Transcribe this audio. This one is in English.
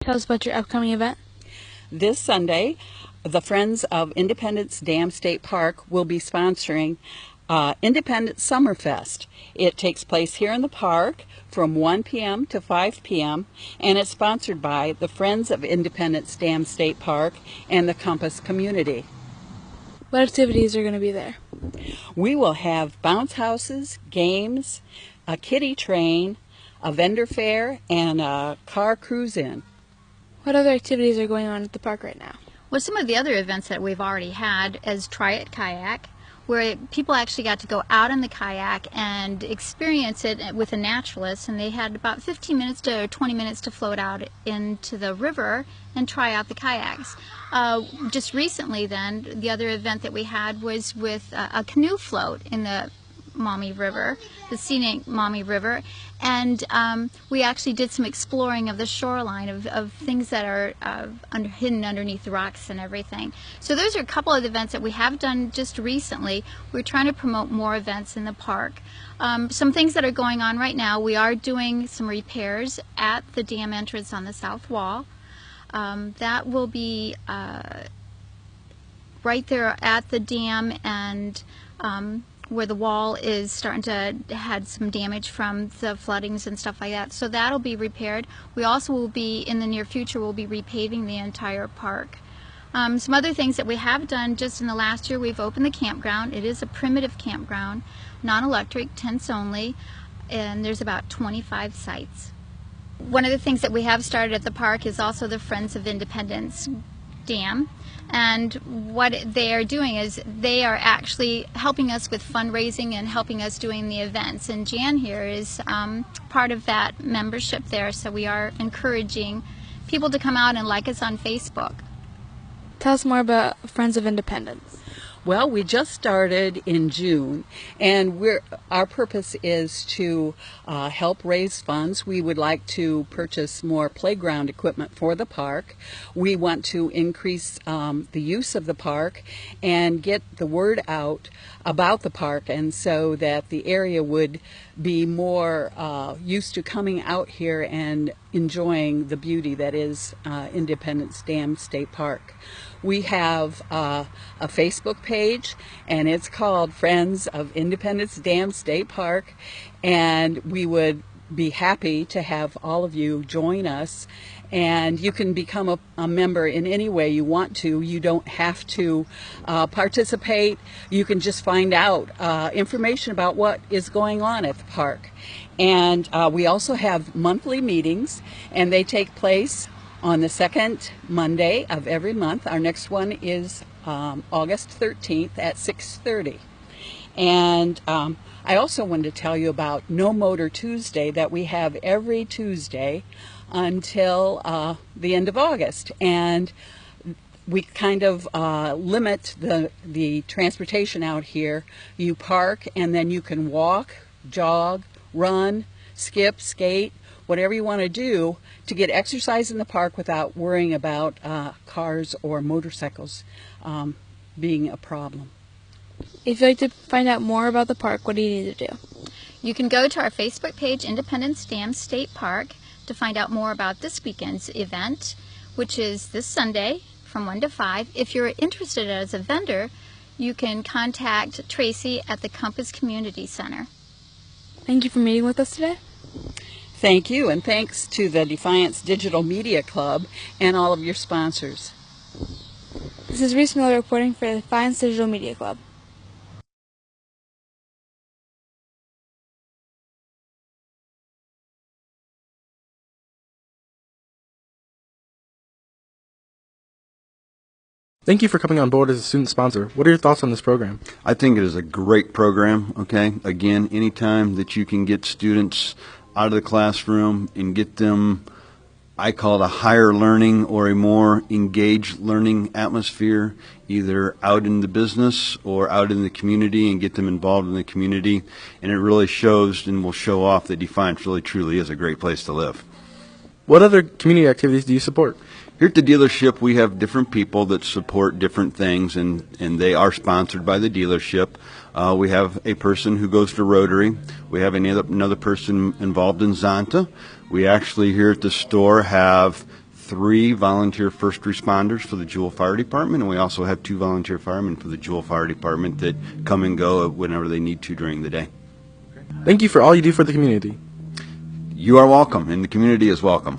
Tell us about your upcoming event. This Sunday, the Friends of Independence Dam State Park will be sponsoring Independence Summerfest. It takes place here in the park from 1 p.m. to 5 p.m. and it's sponsored by the Friends of Independence Dam State Park and the Compass community. What activities are going to be there? We will have bounce houses, games, a kiddie train, a vendor fair, and a car cruise-in. What other activities are going on at the park right now? Well, some of the other events that we've already had is Try It Kayak, where people actually got to go out in the kayak and experience it with a naturalist, and they had about 15 minutes to 20 minutes to float out into the river and try out the kayaks. Just recently then, the other event that we had was with a canoe float in the Maumee River, the scenic Maumee River, and we actually did some exploring of the shoreline of things that are hidden underneath the rocks and everything. So those are a couple of events that we have done just recently. We're trying to promote more events in the park. Some things that are going on right now, we are doing some repairs at the dam entrance on the south wall. That will be right there at the dam and where the wall is starting to had some damage from the floodings and stuff like that. So that'll be repaired. We also will be, in the near future, we'll be repaving the entire park. Some other things that we have done just in the last year, we've opened the campground. It is a primitive campground, non-electric, tents only, and there's about 25 sites. One of the things that we have started at the park is also the Friends of Independence Dam. And what they are doing is they are actually helping us with fundraising and helping us doing the events. And Jan here is part of that membership there, so we are encouraging people to come out and like us on Facebook. Tell us more about Friends of Independence. Well, we just started in June, and our purpose is to help raise funds. We would like to purchase more playground equipment for the park. We want to increase the use of the park and get the word out about the park, and so that the area would be more used to coming out here and enjoying the beauty that is Independence Dam State Park. We have a Facebook page, and it's called Friends of Independence Dam State Park, and we would be happy to have all of you join us. And you can become a member in any way you want to. You don't have to participate. You can just find out information about what is going on at the park. And we also have monthly meetings, and they take place on the second Monday of every month. Our next one is August 13th at 6:30. And I also wanted to tell you about No Motor Tuesday that we have every Tuesday until the end of August. And we kind of limit the transportation out here. You park and then you can walk, jog, run, skip, skate, whatever you want to do to get exercise in the park without worrying about cars or motorcycles being a problem. If you'd like to find out more about the park, what do you need to do? You can go to our Facebook page, Independence Dam State Park, to find out more about this weekend's event, which is this Sunday from 1 to 5. If you're interested as a vendor, you can contact Tracy at the Compass Community Center. Thank you for meeting with us today. Thank you, and thanks to the Defiance Digital Media Club and all of your sponsors. This is Reese Miller reporting for the Defiance Digital Media Club. Thank you for coming on board as a student sponsor. What are your thoughts on this program? I think it is a great program, okay? Again, anytime that you can get students out of the classroom and get them, I call it a higher learning or a more engaged learning atmosphere, either out in the business or out in the community, and get them involved in the community. And it really shows and will show off that Defiance really truly is a great place to live. What other community activities do you support? Here at the dealership, we have different people that support different things, and they are sponsored by the dealership. We have a person who goes to Rotary. We have another person involved in Zonta. We actually here at the store have 3 volunteer first responders for the Jewell Fire Department, and we also have 2 volunteer firemen for the Jewell Fire Department that come and go whenever they need to during the day. Thank you for all you do for the community. You are welcome, and the community is welcome.